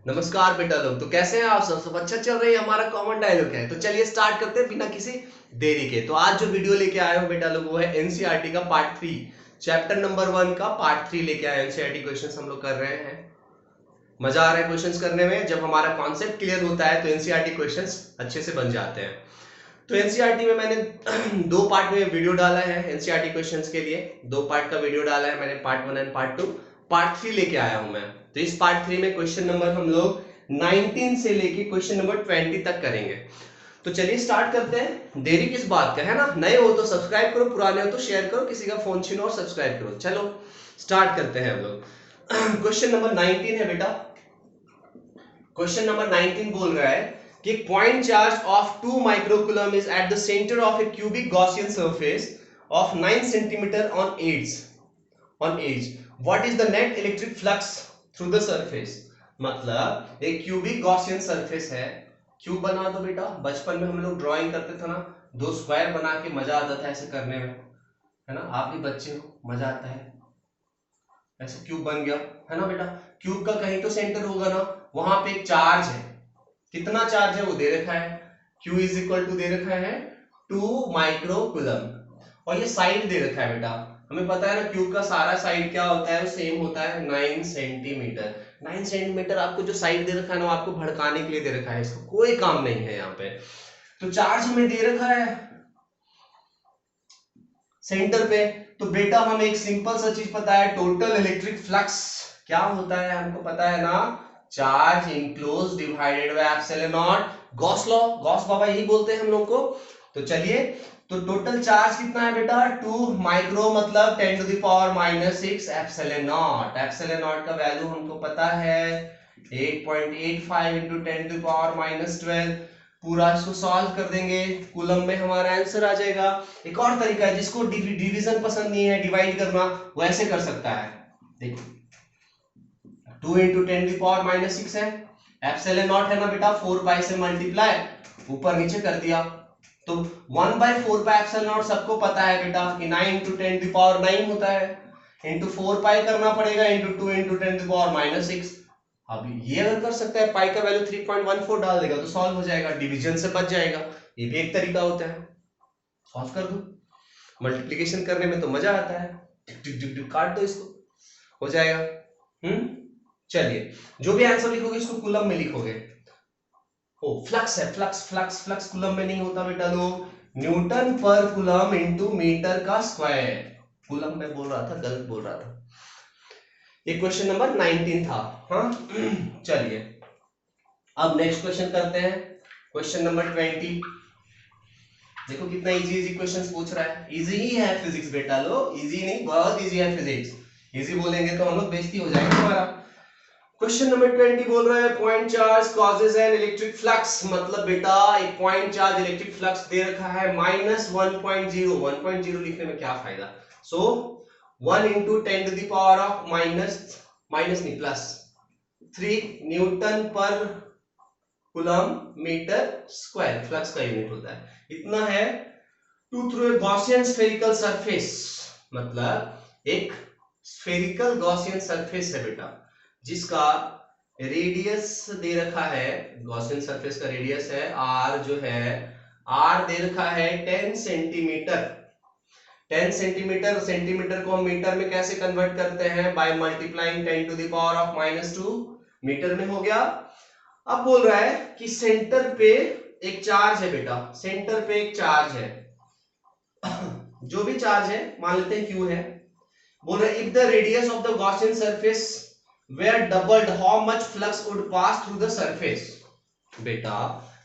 नमस्कार बेटा लोग। तो कैसे हैं आप सब अच्छा चल रही है। हमारा कॉमन डायलॉग है, तो चलिए स्टार्ट करते हैं बिना किसी देरी के। तो आज जो वीडियो लेके आए हो बेटा लोग वो है एनसीईआरटी का पार्ट 3 चैप्टर नंबर 1 का पार्ट 3 लेके आए। एनसीईआरटी क्वेश्चंस हम लोग कर रहे हैं। मजा आ रहा है क्वेश्चंस करने में। जब हमारा कॉन्सेप्ट क्लियर होता है तो एनसीईआरटी क्वेश्चंस अच्छे से बन जाते हैं। तो एनसीईआरटी में मैंने दो पार्ट में वीडियो डाला है। एनसीईआरटी क्वेश्चंस के लिए दो पार्ट का वीडियो डाला है मैंने, पार्ट 1 एंड पार्ट 2। पार्ट 3 लेके आया हूं मैं। तो इस पार्ट 3 में क्वेश्चन नंबर हम लोग 19 से लेके क्वेश्चन नंबर 20 तक करेंगे। तो चलिए स्टार्ट करते हैं। देरी किस बात का है ना। नए हो तो सब्सक्राइब करो, पुराने हो तो शेयर करो, किसी का फोन छीनो और सब्सक्राइब करो। चलो स्टार्ट करते हैं हम लोग। क्वेश्चन नंबर 19 है बेटा। क्वेश्चन नंबर 19 बोल रहा है कि point charge of 2 microcoulomb is at the center of a cubic Gaussian surface of 9 centimeter on edge. What is the net electric flux through the surface? मतलब एक क्यूबिक गॉसियन सरफेस है। Cube बना दो बेटा। बचपन में हम लोग ड्राइंग करते थे ना, दो स्क्वायर बना के मजा आता था ऐसे करने में, है ना। आप भी बच्चे हो, मजा आता है। ऐसे क्यूब बन गया है ना बेटा। क्यूब का कहीं तो सेंटर होगा ना, वहां पे एक चार्ज है। कितना चार्ज है वो दे रखा है। Q इज इक्वल टू दे रखा है 2 माइक्रोकूलम। और ये साइड दे रखा है बेटा। हमें पता है ना क्यूब का सारा साइड क्या होता है, वो सेम होता है 9 सेंटीमीटर। 9 सेंटीमीटर आपको जो साइड दे रखा है ना, वो आपको भड़काने के लिए दे रखा है, इसको कोई काम नहीं है यहाँ पे। तो चार्ज हमें दे रखा है सेंटर पे। तो बेटा हमें एक सिंपल सा चीज पता है, टोटल इलेक्ट्रिक फ्लक्स क्या होता है हमको पता है ना। Charge enclose divided by epsilon naught. Gauss law, Gauss बाबा यही बोलते हैं हम लोग को। तो चलिए, तो टोटल चार्ज कितना है बेटा 2 माइक्रो मतलब 10 to the power -6 epsilon naught. Epsilon naught का वैल्यू हमको पता है 8.85 × 10 टू द पावर -12। पूरा इसको सॉल्व कर देंगे, कूलम में हमारा आंसर आ जाएगा। एक और तरीका है, जिसको डिवीजन पसंद नहीं है, डिवाइड करना, वो ऐसे कर सकता है। देखो 2 × 10 टू पावर -6 है, एप्सिलॉन नॉट है ना बेटा, 4 पाई से मल्टीप्लाई ऊपर नीचे कर दिया। तो 1/4 पाई एप्सिलॉन नॉट सबको पता है बेटा कि 9 × 10 टू पावर 9 होता है, इंटू 4 पाई करना पड़ेगा, इंटू 2 × 10 टू पावर -6। अब ये अगर कर सकता है, पाई का वैल्यू 3.14 डाल देगा तो सॉल्व हो जाएगा, डिवीजन से बच जाएगा। ये भी एक तरीका होता है, सॉल्व कर दो। मल्टीप्लिकेशन करने में तो मजा आता है, टिक टिक टिक टिक काट दो इसको, हो जाएगा। चलिए, जो भी आंसर लिखोगे इसको कूलम में लिखोगे। ओ फ्लक्स है, फ्लक्स फ्लक्स फ्लक्स कूलम में नहीं होता बेटा लोग, Newton per coulomb into metre का स्क्वायर। कूलम में बोल रहा था, गलत बोल रहा था। ये क्वेश्चन नंबर 19 था। हाँ चलिए अब नेक्स्ट क्वेश्चन करते हैं, क्वेश्चन नंबर 20। देखो कितना इजी इजी क्वेश्चंस पूछ रहा है। इजी ही है फिजिक्स बेटा लोग, इजी नहीं, बहुत इजी है फिजिक्स। इजी बोलेंगे तो हम लोग बेइज्जती हो जाएंगे हमारा। क्वेश्चन नंबर 20 बोल रहा है point charge causes an electric flux. मतलब बेटा एक पॉइंट चार्ज इलेक्ट्रिक फ्लक्स दे रखा है -1.0। 1.0 लिखने में क्या फायदा। So 1 × 10 to the power of minus नहीं plus 3 newton per coulomb metre square, flux का यूनिट होता है। इतना है to through a Gaussian spherical surface. मतलब एक स्फेरिकल गॉसियन सरफेस है बेटा, जिसका रेडियस दे रखा है, गॉसियन सरफेस का रेडियस है r, जो है r दे रखा है 10 सेंटीमीटर। 10 सेंटीमीटर, सेंटीमीटर को हम मीटर में कैसे कन्वर्ट करते हैं, by multiplying 10 to the power of -2 metre में हो गया। अब बोल रहा है कि सेंटर पे एक चार्ज है बेटा, सेंटर पे एक चार्ज है, जो भी चार्ज है मान लेते हैं Q है। बोल रहा है if the radius of the Gaussian surface were doubled how much flux would pass through the surface. बेटा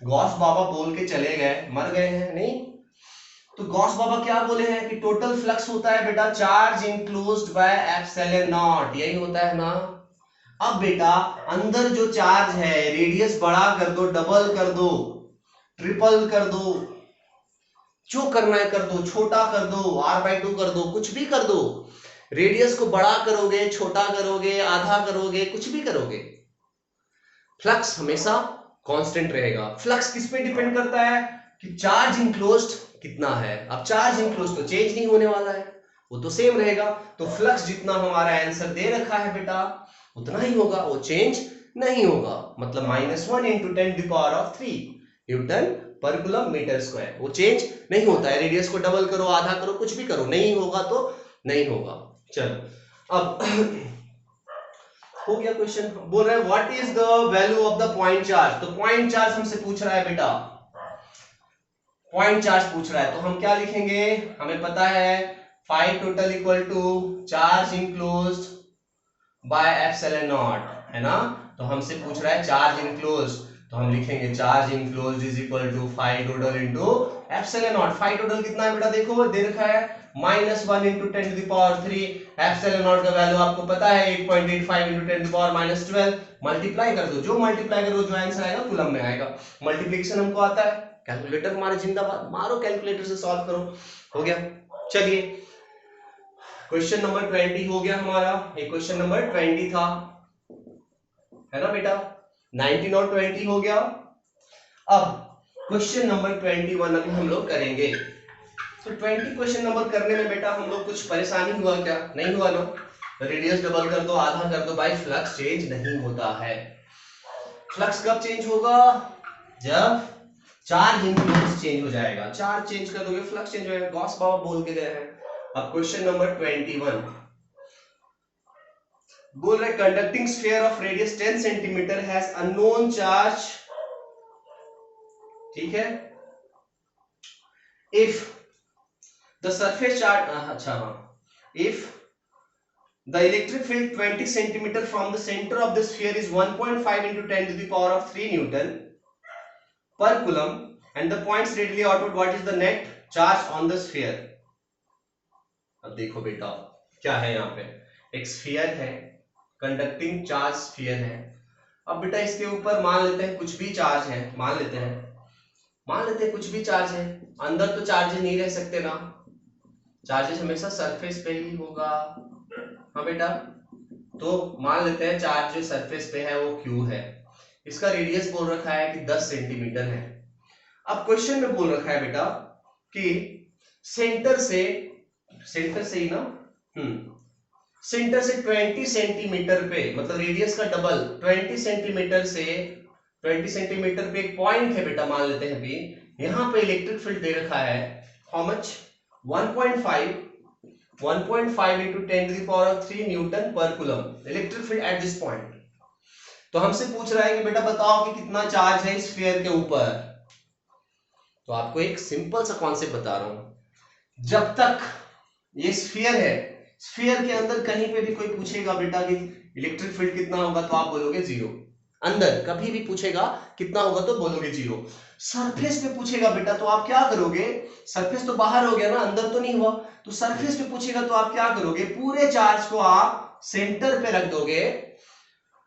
गॉस बाबा बोल के चले गए, मर गए हैं नहीं। तो गॉस बाबा क्या बोले हैं कि टोटल फ्लक्स होता है बेटा charge enclosed by epsilon not, यही होता है ना। अब बेटा अंदर जो चार्ज है, रेडियस बड़ा कर दो, डबल कर दो, ट्रिपल कर दो, जो करना है कर दो, छोटा कर दो, r/2 कर दो, कुछ भी कर दो। रेडियस को बड़ा करोगे, छोटा करोगे, आधा करोगे, कुछ भी करोगे, फ्लक्स हमेशा कांस्टेंट रहेगा। फ्लक्स किस पे डिपेंड करता है कि चार्ज इनक्लोज्ड कितना है। अब चार्ज इनक्लोज्ड तो चेंज नहीं होने वाला है, वो तो सेम रहेगा। तो फ्लक्स जितना हमारा आंसर दे रखा है बेटा उतना ही होगा, वो चेंज नहीं होगा, मतलब -1 × 10⁻³ Newton per coulomb metre square. वो चेंज नहीं होता है, रेडियस को डबल करो, आधा करो, कुछ भी करो, नहीं होगा तो नहीं होगा। चलो अब हो गया क्वेश्चन। बोल रहे हैं what is the value of the point charge. तो पॉइंट चार्ज हमसे पूछ रहा है बेटा, पॉइंट चार्ज पूछ रहा है, तो हम क्या लिखेंगे, हमें पता है phi total equal to charge enclosed by epsilon naught, है ना। तो हमसे पूछ रहा है चार्ज इनक्लोज्ड, तो हम लिखेंगे charge enclosed is equal to phi total into epsilon naught. Phi total कितना है बेटा, देखो दे रखा है -1 × 10⁻³ एप्सिलॉन नॉट का वैल्यू आपको पता है 8.85 × 10⁻12। मल्टीप्लाई कर दो, जो मल्टीप्लाई करो जो आंसर आएगा कूलम में आएगा। मल्टीप्लिकेशन हमको आता है, कैलकुलेटर मारो, जिंदाबाद मारो, कैलकुलेटर से सॉल्व करो। हो गया। चलिए क्वेश्चन नंबर 20 हो गया हमारा, ये क्वेश्चन नंबर 20 था, है ना बेटा। 19 और 20 हो गया। अब क्वेश्चन नंबर 21 अभी हम लोग करेंगे। तो 20 क्वेश्चन नंबर करने में बेटा हम लोग कुछ परेशानी हुआ क्या, नहीं हुआ ना। रेडियस डबल कर दो, आधा कर दो, भाई फ्लक्स चेंज नहीं होता है। फ्लक्स कब चेंज होगा, जब चार्ज इनफ्लुएंस चेंज हो जाएगा। चार्ज चेंज कर दोगे फ्लक्स चेंज हो जाएगा, गॉस बाबा बोल के गए हैं। अब क्वेश्चन नंबर 21 बोल रहे conducting sphere of radius 10 centimetre has unknown charge, ठीक है। इफ द सरफेस चार्ज, अच्छा हाँ, if the electric field 20 centimeter from the center of the sphere is 1.5 × 10⁻³ Newton per coulomb and the points readily outward, what is the net charge on the sphere। अब देखो बेटा क्या है, यहाँ पे एक स्फीयर है, कंडक्टिंग चार्ज स्फीयर है। अब बेटा इसके ऊपर मान लेते हैं कुछ भी चार्ज है, मान लेते हैं कुछ भी चार्ज है। अंदर तो चार्जेस नहीं रह सकते ना, चार्जेस हमेशा सरफेस पे ही होगा। हाँ बेटा, तो मान लेते हैं चार्ज जो सरफेस पे है वो Q है, इसका रेडियस बोल रखा है कि 10 सेंटीमीटर है। अब क्वेश्चन में बोल रखा है बेटा कि सेंटर से ही ना, सेंटर से 20 सेंटीमीटर पे, मतलब रेडियस का डबल 20 सेंटीमीटर से 20 सेंटीमीटर पे एक पॉइंट है बेटा, मान लेते हैं अभी यहाँ पे इलेक्ट्रिक फील्ड दे रखा है how much 1.5 × 10⁻³ Newton per coulomb electric field at this point. तो हमसे पूछ रहा है कि बेटा बताओ कि कितना चार्ज है इस स्फीयर के ऊपर। तो आपको एक सिंपल सा कॉन्सेप्ट बता रहा हूं, जब तक ये स्फीयर है, स्फीयर के अंदर कहीं पे भी कोई पूछेगा बेटा कि इलेक्ट्रिक फील्ड कितना होगा, तो आप बोलोगे 0। अंदर कभी भी पूछेगा कितना होगा तो बोलोगे 0। सरफेस पे पूछेगा बेटा तो आप क्या करोगे, सरफेस तो बाहर हो गया ना, अंदर तो नहीं हुआ, तो सरफेस पे पूछेगा तो आप क्या करोगे, पूरे चार्ज को आप सेंटर पे रख दोगे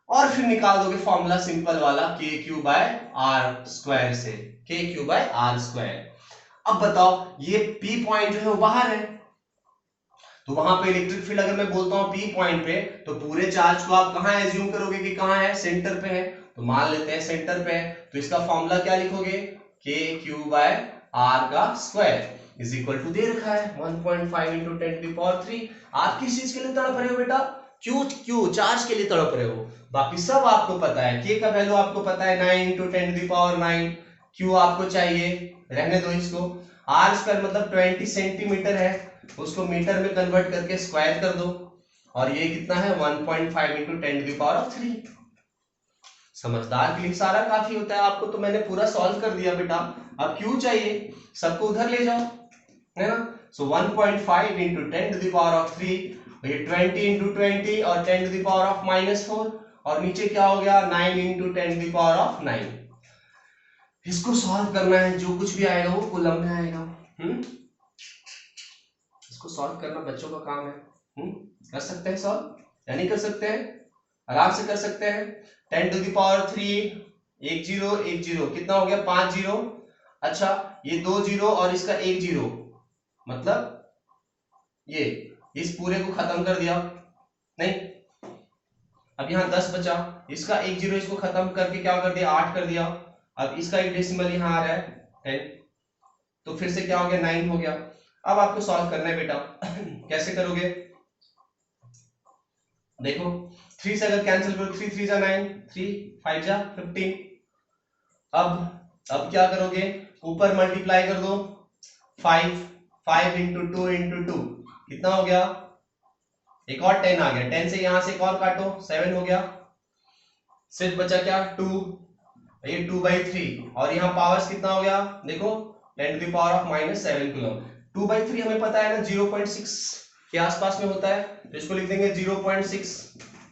और फिर निकाल दोगे फॉर्मूला सिंपल वाला KQ/R² से, KQ/R²। अब बताओ ये P पॉइंट जो है वो बाहर है, तो वहां पे इलेक्ट्रिक फील्ड अगर मैं बोलता हूं P पॉइंट पे, तो पूरे चार्ज को आप कहां एज्यूम करोगे कि कहां है, सेंटर पे है। तो मान लेते हैं सेंटर पे है, तो इसका फॉर्मूला क्या लिखोगे, KQ/R² इज इक्वल टू दे रखा है 1.5 × 10⁻³। आप किस चीज के लिए तड़प रहे हो बेटा, क्यू चार्ज के लिए तड़प रहे हो, बाकी सब आपको पता है। K का वैल्यू आपको पता है 9 × 10⁹, Q आपको चाहिए, रहने दो इसको। R² मतलब 20 सेंटीमीटर है, उसको मीटर में कन्वर्ट करके स्क्वायर कर दो, और ये कितना है 1.5 × 10⁻³। समझदार के लिए सारा काफी होता है, आपको तो मैंने पूरा सॉल्व कर दिया बेटा। अब क्यू चाहिए, सबको उधर ले जाओ, है ना। सो 1.5 × 10⁻³, ये 20 × 20 और 10⁻⁻4, और नीचे क्या हो गया 9 × 10⁻⁹। इसको सॉल्व करना है, जो कुछ भी आएगा वो कूलम में आएगा। इसको सॉल्व करना बच्चों का काम है। कर सकते हैं सॉल्व या नहीं कर सकते हैं, आराम से कर सकते हैं। 10⁻³ 1 0 1 0 कितना हो गया 5 0। अच्छा ये 2 0 और इसका 1 0, मतलब ये इस पूरे को खत्म कर दिया, नहीं। अब यहाँ 10 बचा, इसका 1 0 इसको खत्म करके क्या कर दिया 8 कर दिया। अब इसका एक डेसिमल यहाँ आ रहा है 10, तो फिर से क्या हो गया 9 हो गया। अब आपको सॉल्व करना है बेटा। कैसे करोगे, देखो 3 से अगर कैंसिल करो 3 3 जा 9, 3 5 जा 15। अब क्या करोगे, ऊपर मल्टीप्लाई कर दो 5 5 इंटू 2 इंटू 2 कितना हो गया, एक और 10 आ गया, 10 से यहां से एक और काटो 7 हो गया, सिर्फ बचा क्या 2, ये 2/3 और यहाँ पावर्स कितना हो गया देखो 10 to the power of -7 coulomb. 2/3 हमें पता है ना 0.6 के आसपास में होता है, तो इसको लिख देंगे 0.6,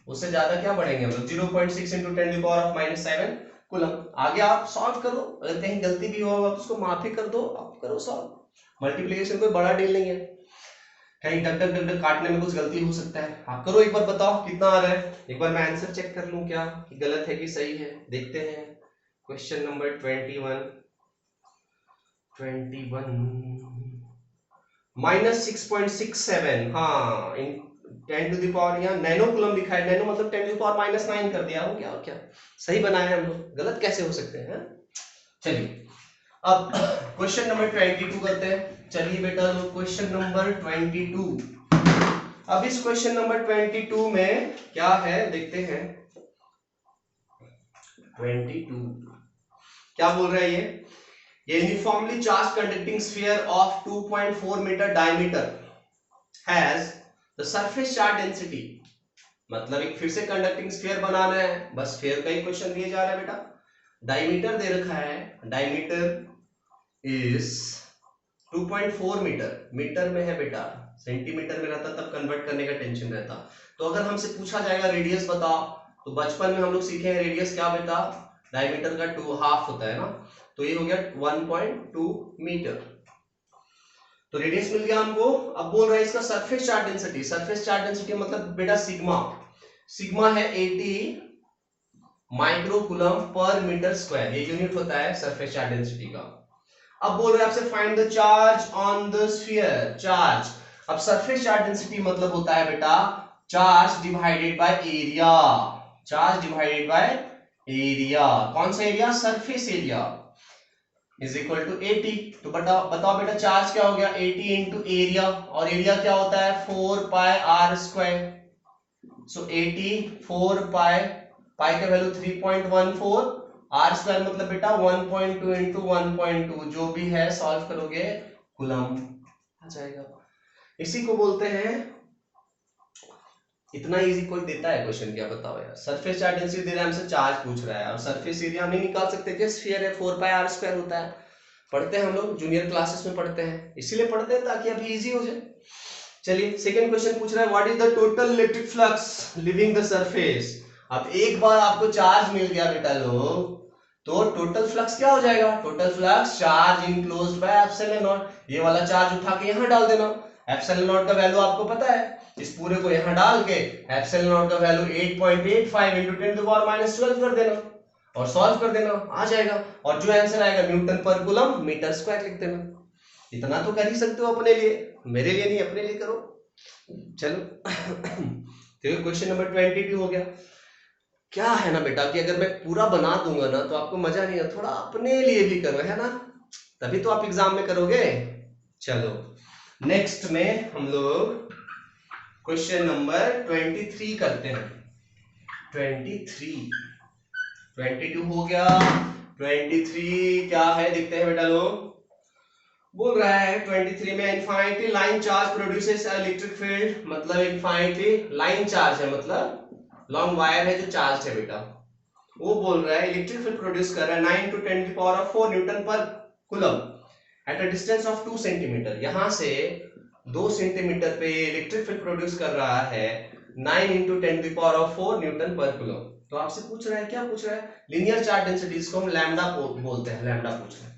उससे ज्यादा क्या बढ़ेंगे हम लोग, 0.6 into 10 to the power of -7 coulomb. आगे आप सॉल्व करो, अगर कहीं गलती भी हो तो उसको माफी कर दो, आप करो सॉल्व। मल्टीप्लिकेशन कोई बड़ा डील नहीं है, कहीं डग डग डग डग काटने में कुछ गलती हो सकता है। आप करो एक बार, बताओ कितना आ रहा है, एक बार मैं आंसर चेक कर लूं क्या कि गलत है कि सही है, देखते हैं। क्वेश्चन नंबर 21 -6.67, हाँ इन 10 टू द पावर यहाँ नैनो कूलम लिखा है, नैनो मतलब 10 टू द पावर -9 कर दिया हो, क्या क्या सही बनाया है हम लोग, गलत कैसे हो सकते हैं। चलिए अब क्वेश्चन नंबर 22 करते हैं। चलिए बेटा क्वेश्चन नंबर 22, अब इस क्वेश्चन नंबर 22 में क्या है देखते हैं। 22 क्या बोल रहा है ये uniformly charge conducting sphere of 2.4 metre diameter has the surface charge density, मतलब एक फिर से कंडक्टिंग स्फीयर बनाना है, बस स्फीयर का ही क्वेश्चन दिया जा रहा है बेटा। डायमीटर दे रखा है, डायमीटर इज 2.4 मीटर, मीटर में है बेटा, सेंटीमीटर में रहता तब कन्वर्ट करने का टेंशन रहता। तो अगर हमसे पूछा जाएगा रेडियस बताओ, तो बचपन में हम लोग सीखे हैं रेडियस क्या बेटा, डायमीटर का 2.5 होता है ना, तो ये हो गया 1.2 मीटर, तो रेडियस मिल गया हमको। अब बोल रहा है इसका surface charge density, surface charge density मतलब बेटा सिग्मा, सिग्मा है 80 माइक्रोकूलम पर मीटर स्क्वायर, ये यूनिट होता है सरफेस चार्ज डेंसिटी का। अब बोल रहे हैं आपसे find the charge on the sphere, charge. अब सरफेस चार्ज डेंसिटी मतलब होता है बेटा charge divided by area, charge divided by area, कौन सा area, surface area is equal to 80। तो बताओ बेटा चार्ज क्या हो गया 80 इंटू एरिया, और एरिया क्या होता है 4 पाई आर स्क्वायर, सो 80 4 पाई, पाई का वैल्यू 3.14, आर स्क्वायर मतलब बेटा 1.2 इंटू 1.2, जो भी है सॉल्व करोगे कूलम आ जाएगा। इसी को बोलते हैं, इतना इजी कोई देता है क्वेश्चन क्या बताओ यार, सरफेस चार्ज डेंसिटी दे रहा है हमसे, चार्ज पूछ रहा है, और सरफेस एरिया हम नहीं निकाल सकते क्या, स्फीयर है 4 पाई आर स्क्वायर होता है, पढ़ते हैं हम लोग जूनियर क्लासेस में पढ़ते हैं, इसीलिए पढ़ते हैं ताकि अभी इजी हो जाए। चलिए सेकंड क्वेश्चन पूछ रहा है what is the total electric flux living the surface. अब एक बार आपको चार्ज मिल गया बेटा लोग, तो टोटल फ्लक्स क्या हो जाएगा, total flux charge enclosed by epsilon not, ये वाला चार्ज उठा के यहां डाल देना, एप्सिलॉन नॉट का वैल्यू आपको पता है, इस पूरे को यहां डाल के एप्सिलॉन नॉट का value 8.85 into 10 to the power -12 कर देना और सॉल्व कर देना, आ जाएगा, और जो आंसर आएगा Newton per coulomb metre square लिख देना। इतना तो कर ही सकते हो अपने लिए, मेरे लिए नहीं, अपने लिए करो। चलो तो क्वेश्चन नंबर 22 हो गया। क्या है ना बेटा कि अगर मैं पूरा बना दूंगा ना तो आपको मजा नहीं है, थोड़ा अपने लिए भी करो, है ना, तभी तो आप एग्जाम में करोगे। चलो नेक्स्ट में हम लोग क्वेश्चन नंबर 23 करते हैं। 23 22 हो गया, 23 क्या है देखते हैं बेटा लोग। बोल रहा है 23 में infinitely line charge produces electric field, मतलब इनफाइनिटली लाइन चार्ज है, मतलब लॉन्ग वायर है जो चार्ज है बेटा, वो बोल रहा है इलेक्ट्रिक फील्ड प्रोड्यूस कर रहा है 9 to 10 की power of 4 Newton per coulomb at a distance of 2 centimetre, यहां से 2 सेंटीमीटर पे इलेक्ट्रिक फील्ड प्रोड्यूस कर रहा है 9 into 10 की power of 4 Newton per coulomb. तो आपसे पूछ रहा है, क्या पूछ रहा है, लीनियर चार्ज डेंसिटी, इसको हम लैम्डा बोलते हैं, लैम्डा पूछ रहे हैं।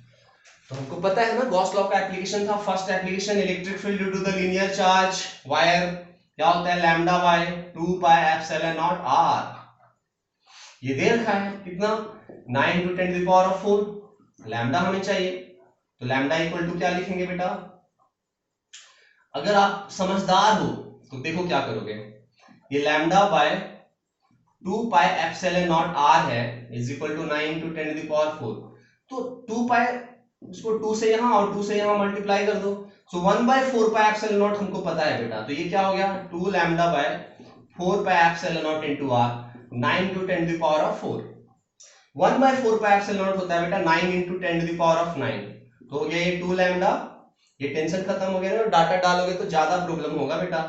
तो हमको पता है ना गॉस लॉ का एप्लीकेशन था, first application electric field due to the linear charge wire क्या होता है lambda by 2 pi epsilon naught r, ये दे रखा है कितना 9 to 10 की पावर ऑफ 4, लैम्डा हमें चाहिए, तो लैम्डा इक्वल टू क्या लिखेंगे बेटा, अगर आप समझदार हो तो देखो क्या करोगे, ये lambda by 2 pi epsilon naught r है इज इक्वल टू 9 to 10 की पावर 4, तो 2 पाई इसको 2 से यहां और 2 से यहां मल्टीप्लाई कर दो, सो 1/4 पाई एप्सिलॉन नॉट हमको पता है बेटा, तो ये क्या हो गया 2 lambda by 4 pi epsilon not into r, 9 into 10 to the power of 4। 1/4 pi epsilon not होता है बेटा 9 into 10 to the power of 9। तो हो गया ये 2 लैम्डा, ये टेंशन खत्म हो गया ना, डाटा डालोगे तो ज्यादा प्रॉब्लम होगा बेटा।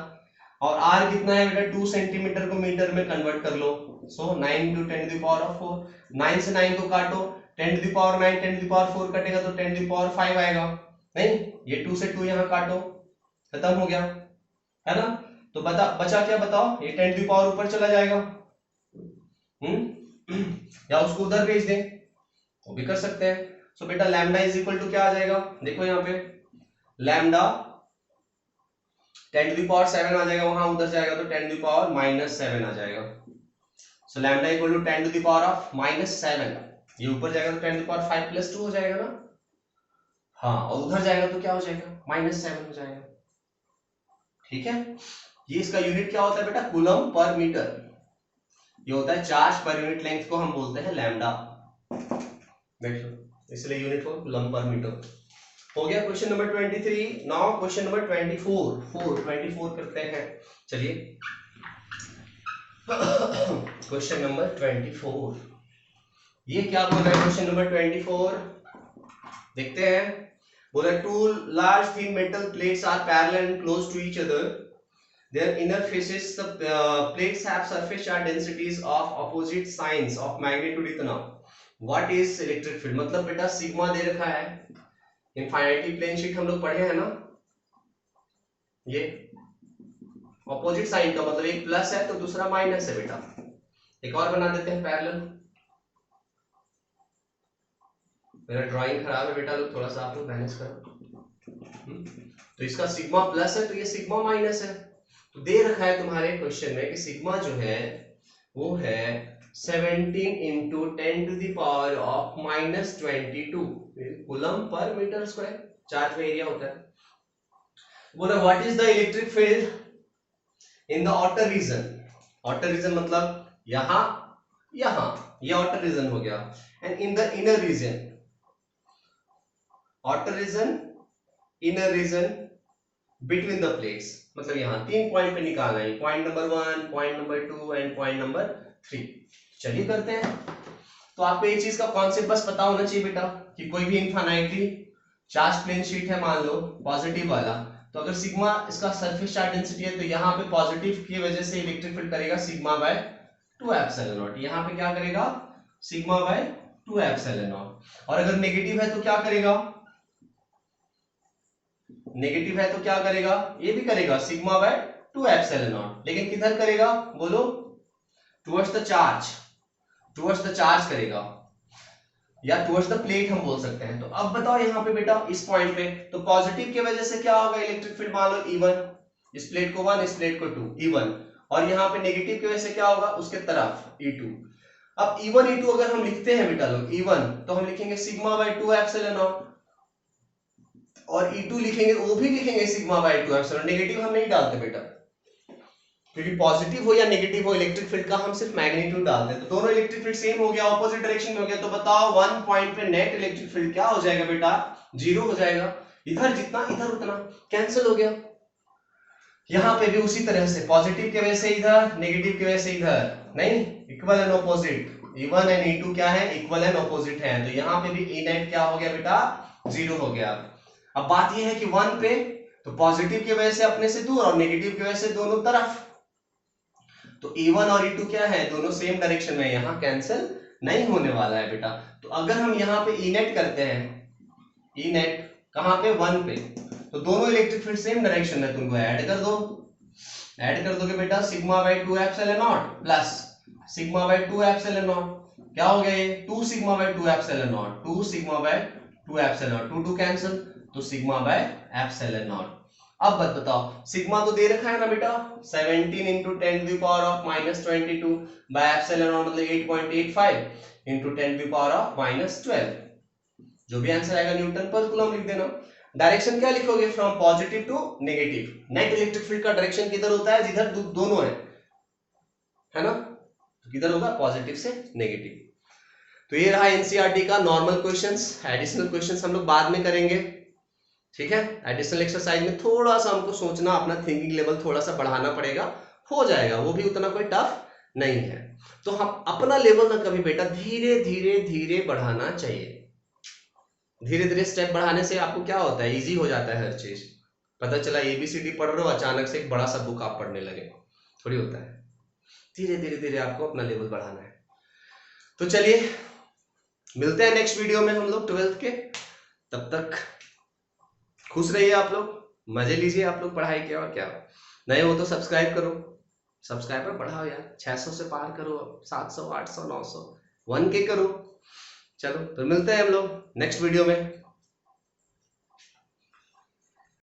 और r कितना है बेटा 2 सेंटीमीटर को मीटर में कन्वर्ट कर लो, सो 9 into 10 to the power of 4। 9 से 9 को काटो, 10 to the power 9 10 to the power 4 कटेगा तो 10 to the power 5 आएगा, नहीं ये 2 से 2 यहाँ काटो, खत्म हो गया है ना। तो बचा क्या बताओ, ये 10 to the power ऊपर चला जाएगा, या उसको उधर भेज दें, वो भी कर सकते हैं। सो बेटा लैम्डा इज इक्वल टू क्या आ जाएगा, देखो यहाँ पे लैम्डा 10 to the power 7 आ जाएगा, वहां उधर जाएगा तो 10 to the power -7 आ जाएगा। So lambda equal to 10 to the power of -7, ये ऊपर जाएगा तो 10 to the power 5 + 2 हो जाएगा ना, हाँ, और उधर जाएगा तो क्या हो जाएगा -7 हो जाएगा, ठीक है। ये इसका यूनिट क्या होता है बेटा, कूलम पर मीटर, ये होता है चार्ज पर यूनिट लेंथ को हम बोलते हैं लैम्डा, देखो इसलिए यूनिट को कूलम पर मीटर। हो गया question number 23। Now question number 24 करते हैं, चलिए क्वेश्चन नंबर 24, ये क्या बोल रहा है क्वेश्चन नंबर 24, देखते हैं। बोला two large thin metal plates are parallel and close to each other, their inner faces the plates have surface charge densities of opposite signs of magnitude इतना। what is electric field, मतलब बेटा sigma दे रखा है, इनफाइनाइटी plane sheet हम लोग पढ़े हैं ना, ये ऑपोजिट साइन का मतलब एक प्लस है तो दूसरा माइनस है बेटा। एक और बना देते हैं पैरेलल, मेरा ड्राइंग खराब है बेटा, लोग थोड़ा सा आप लोग मैनेज करो। तो इसका सिग्मा प्लस है तो ये सिग्मा माइनस है, तो दे रखा है तुम्हारे क्वेश्चन में कि सिग्मा जो है वो है 17 into 10 to the power of -22 coulomb पर मीटर स्क्वायर, चार्ज में एरिया होता है। बोला what is the electric field in the outer region, outer region मतलब यहां यहां, ये आउटर रीजन हो गया, and in the inner region, outer region inner region between the plates, मतलब यहाँ 3 पॉइंट पे निकालना है, point number 1, point number 2 and point number 3। चलिए करते हैं। तो आपको एक चीज का कॉन्सेप्ट बस पता होना चाहिए बेटा कि कोई भी इनफाइनाइटली चार्ज प्लेन शीट है, मान लो पॉजिटिव वाला, तो अगर सिग्मा इसका सरफेस चार्ज डेंसिटी है तो यहाँ पे पॉजिटिव की वजह से इलेक्ट्रिक फील्ड करेगा सिग्मा बाय 2 एप्सिलॉन नॉट, यहाँ पे क्या करेगा सिग्मा बाय 2 एप्सिलॉन नॉट, और अगर नेगेटिव है तो क्या करेगा, नेगेटिव है तो क्या करेगा, ये भी करेगा सिग्मा बाय 2 एप्सिलॉन नॉट, लेकिन किधर करेगा बोलो, towards the charge, towards the charge करेगा, या टुवर्ड्स द प्लेट हम बोल सकते हैं। तो अब बताओ यहाँ पे बेटा इस पॉइंट पे, तो पॉजिटिव की वजह से क्या होगा इलेक्ट्रिक फील्ड, मान लो E1, इस प्लेट को 1 इस प्लेट को 2, E1, और यहाँ पे नेगेटिव की वजह से क्या होगा उसके तरफ E2। अब E1 E2 अगर हम लिखते हैं बेटा लोग E1 तो हम लिखेंगे सिग्मा बाय 2 एप्सिलॉन नॉट, और E2 लिखेंगे वो भी लिखेंगे सिग्मा बाय 2 एप्सिलॉन, नेगेटिव हम नहीं डालते बेटा, क्योंकि पॉजिटिव हो या नेगेटिव हो इलेक्ट्रिक फील्ड का हम सिर्फ मैग्नीट्यूड डालते हैं, तो दोनों इलेक्ट्रिक फील्ड सेम हो गया, ऑपोजिट डायरेक्शन में हो गया, तो बताओ 1 पॉइंट पे नेट इलेक्ट्रिक फील्ड क्या हो जाएगा बेटा, 0 हो जाएगा, इधर जितना इधर उतना कैंसिल हो गया। यहाँ पे भी उसी तरह से पॉजिटिव की वजह से इधर, नेगेटिव की वजह से इधर, नहीं equal and opposite, E1 and E2 क्या है इक्वल एंड ऑपोजिट है, तो यहाँ पे भी E नेट क्या हो गया बेटा 0 हो गया। अब बात यह है कि 1 पे तो पॉजिटिव की वजह से अपने से दूर और नेगेटिव की वजह से दोनों तरफ, तो E1 और E2 क्या है दोनों सेम डायरेक्शन में, यहाँ कैंसिल नहीं होने वाला है बेटा। तो अगर हम यहाँ पे E नेट करते हैं, E नेट कहाँ पे 1 पे, तो दोनों इलेक्ट्रिक फील्ड सेम डायरेक्शन में, तुमको ऐड कर दो, ऐड कर दोगे बेटा sigma bye 2 epsilon not plus sigma bye 2 epsilon not, क्या हो गया ये 2 sigma bye 2 epsilon not, 2 sigma bye 2 epsilon not, 2 cancel, तो सिग्मा बाय एप्सिलॉन नॉट। अब बताओ सिग्मा तो दे रखा है ना बेटा 17 into 10 to the power of -22 by epsilon not मतलब 8.85 into 10 to the power of -12, जो भी आंसर आएगा न्यूटन पर कूलम लिख देना। डायरेक्शन क्या लिखोगे from positive to negative, net electric field का डायरेक्शन किधर होता है जिधर दोनों है ना, तो किधर होगा पॉजिटिव से नेगेटिव। तो ये रहा एनसीईआरटी का नॉर्मल क्वेश्चंस, एडिशनल क्वेश्चंस हम लोग बाद में करेंगे, ठीक है। एडिशनल एक्सरसाइज में थोड़ा सा हमको सोचना, अपना थिंकिंग लेवल थोड़ा सा बढ़ाना पड़ेगा, हो जाएगा, वो भी उतना कोई टफ नहीं है। तो हम अपना लेवल ना कभी बेटा धीरे धीरे धीरे बढ़ाना चाहिए। धीरे धीरे स्टेप बढ़ाने से आपको क्या होता है, इजी हो जाता है हर चीज। पता चला ABCD पढ़ रहे हो, अचानक से एक बड़ा सा बुक आप पढ़ने लगे, थोड़ी होता है। धीरे धीरे धीरे आपको अपना लेवल बढ़ाना है। तो चलिए मिलते हैं नेक्स्ट वीडियो में हम लोग 12th के। तब तक खुश रहिए आप लोग, मजे लीजिए आप लोग पढ़ाई के। और क्या, नए हो तो सब्सक्राइब करो, सब्सक्राइबर बढ़ाओ यार, 600 से पार करो, 700 800 900 1K करो। चलो तो मिलते हैं हम लोग नेक्स्ट वीडियो में।